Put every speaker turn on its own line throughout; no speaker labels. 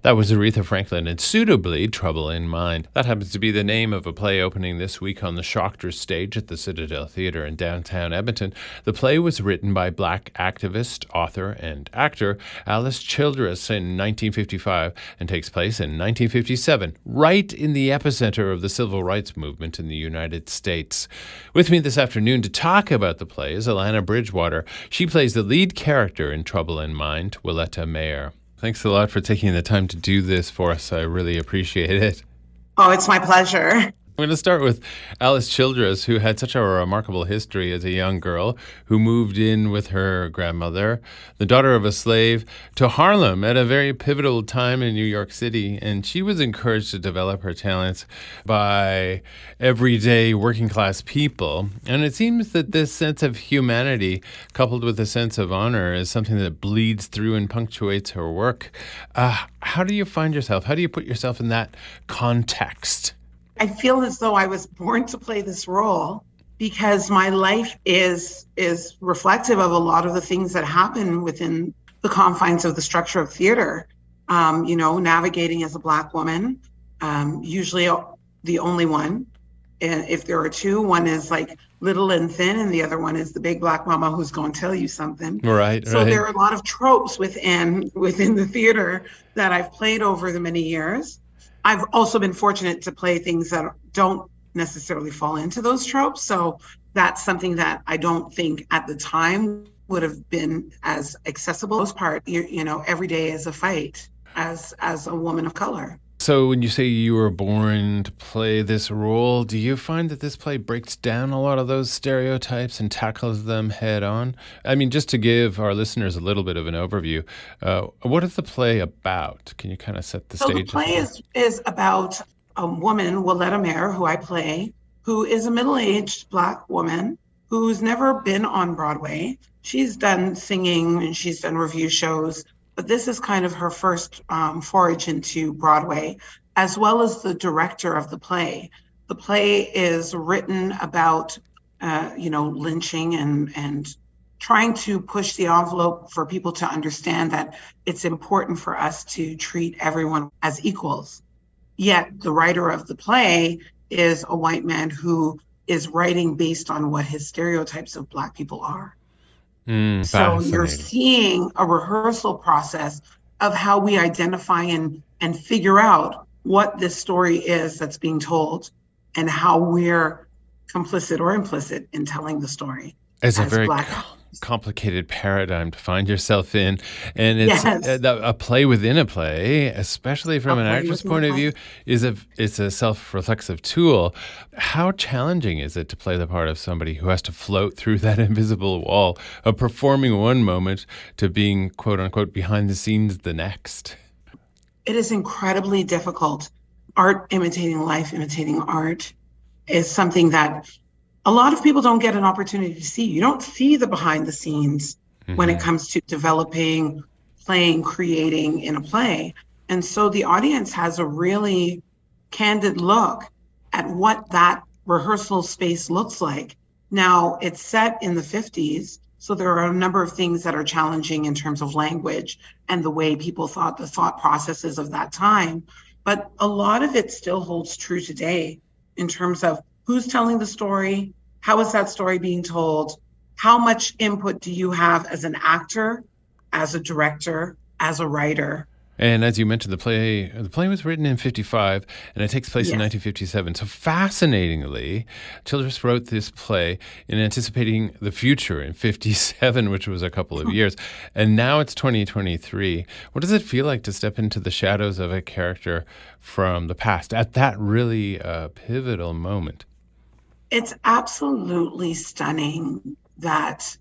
That was Aretha Franklin and suitably Trouble in Mind. That happens to be the name of a play opening this week on the Shochter stage at the Citadel Theatre in downtown Edmonton. The play was written by Black activist, author, and actor Alice Childress in 1955 and takes place in 1957, right in the epicenter of the civil rights movement in the United States. With me this afternoon to talk about the play is Alana Bridgewater. She plays the lead character in Trouble in Mind, Willetta Mayer. Thanks a lot for taking the time to do this for us. I really appreciate it.
Oh, it's my pleasure.
I'm going to start with Alice Childress, who had such a remarkable history as a young girl who moved in with her grandmother, the daughter of a slave, to Harlem at a very pivotal time in New York City. And she was encouraged to develop her talents by everyday working class people. And it seems that this sense of humanity, coupled with a sense of honor, is something that bleeds through and punctuates her work. How do you find yourself? How do you put yourself in that context?
I feel as though I was born to play this role because my life is reflective of a lot of the things that happen within the confines of the structure of theater. Navigating as a Black woman, usually the only one. And if there are two, one is like little and thin, and the other one is the big Black mama who's going to tell you something.
Right.
So there are a lot of tropes within the theater that I've played over the many years. I've also been fortunate to play things that don't necessarily fall into those tropes. So that's something that I don't think at the time would have been as accessible. For the most part, every day is a fight as a woman of color.
So when you say you were born to play this role, do you find that this play breaks down a lot of those stereotypes and tackles them head on? I mean, just to give our listeners a little bit of an overview, what is the play about? Can you kind of set the stage?
So the play is about a woman, Willetta Mayer, who I play, who is a middle-aged Black woman who's never been on Broadway. She's done singing and she's done review shows, but this is kind of her first forage into Broadway, as well as the director of the play. The play is written about, lynching and trying to push the envelope for people to understand that it's important for us to treat everyone as equals. Yet the writer of the play is a white man who is writing based on what his stereotypes of Black people are. So you're seeing a rehearsal process of how we identify and figure out what this story is that's being told and how we're complicit or implicit in telling the story.
It's a very complicated paradigm to find yourself in. And it's a play within a play, especially from an actor's point of view, it's a self-reflexive tool. How challenging is it to play the part of somebody who has to float through that invisible wall of performing one moment to being, quote unquote, behind the scenes the next?
It is incredibly difficult. Art imitating life, imitating art is something that a lot of people don't get an opportunity to see. You don't see the behind the scenes when it comes to developing, playing, creating in a play. And so the audience has a really candid look at what that rehearsal space looks like. Now, it's set in the 50s, so there are a number of things that are challenging in terms of language and the way people thought, the thought processes of that time. But a lot of it still holds true today in terms of who's telling the story, how is that story being told, how much input do you have as an actor, as a director, as a writer.
And as you mentioned, the play was written in 55 and it takes place in 1957. So fascinatingly, Childress wrote this play in anticipating the future in 57, which was a couple of years. And now it's 2023. What does it feel like to step into the shadows of a character from the past at that really pivotal moment?
It's absolutely stunning that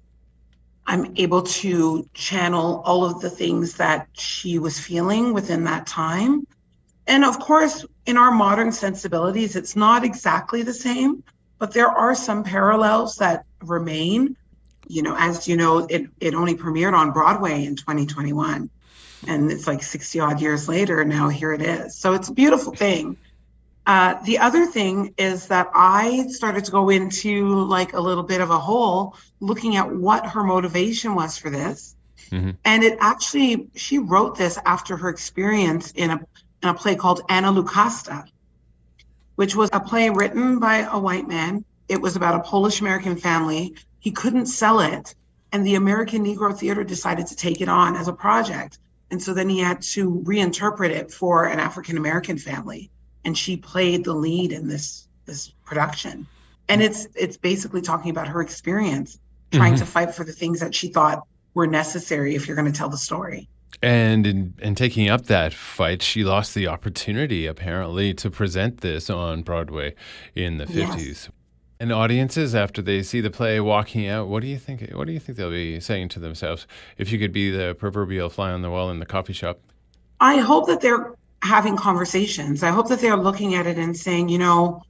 I'm able to channel all of the things that she was feeling within that time. And of course, in our modern sensibilities, it's not exactly the same, but there are some parallels that remain. As you know, it only premiered on Broadway in 2021, and it's like 60 odd years later, now here it is. So it's a beautiful thing. The other thing is that I started to go into like a little bit of a hole looking at what her motivation was for this. And it actually, she wrote this after her experience in a play called Anna Lucasta, which was a play written by a white man. It was about a Polish American family. He couldn't sell it, and the American Negro Theater decided to take it on as a project. And so then he had to reinterpret it for an African American family, and she played the lead in this production. And it's basically talking about her experience trying to fight for the things that she thought were necessary if you're going to tell the story.
And in taking up that fight, she lost the opportunity, apparently, to present this on Broadway in the 50s.
Yes.
And audiences, after they see the play walking out, what do you think? What do you think they'll be saying to themselves if you could be the proverbial fly on the wall in the coffee shop?
I hope that they're having conversations. I hope that they're looking at it and saying, you know,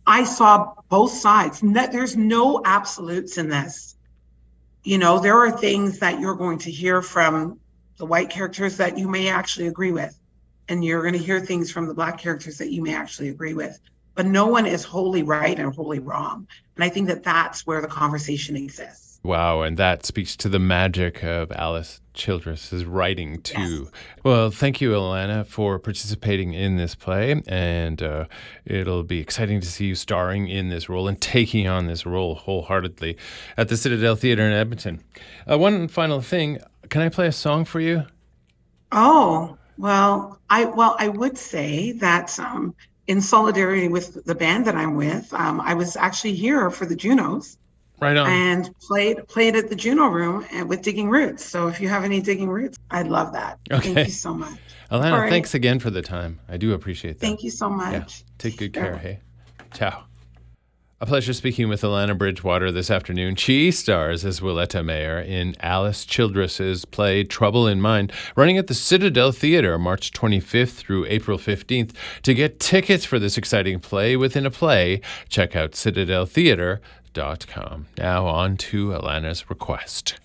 I saw both sides. There's no absolutes in this. You know, there are things that you're going to hear from the white characters that you may actually agree with, and you're going to hear things from the Black characters that you may actually agree with. But no one is wholly right and wholly wrong. And I think that that's where the conversation exists.
Wow, and that speaks to the magic of Alice Childress's writing, too.
Yes.
Well, thank you, Alana, for participating in this play, and it'll be exciting to see you starring in this role and taking on this role wholeheartedly at the Citadel Theater in Edmonton. One final thing, can I play a song for you?
Oh, I would say that in solidarity with the band that I'm with, I was actually here for the Junos.
Right on.
And played at the Juno Room with Digging Roots. So if you have any Digging Roots, I'd love that.
Okay.
Thank you so much.
Alana,
right.
Thanks again for the time. I do appreciate that.
Thank you so much.
Yeah. Take good care, hey? Ciao. A pleasure speaking with Alana Bridgewater this afternoon. She stars as Willetta Mayer in Alice Childress's play Trouble in Mind, running at the Citadel Theater March 25th through April 15th. To get tickets for this exciting play within a play, check out citadeltheater.com. Now on to Alana's request.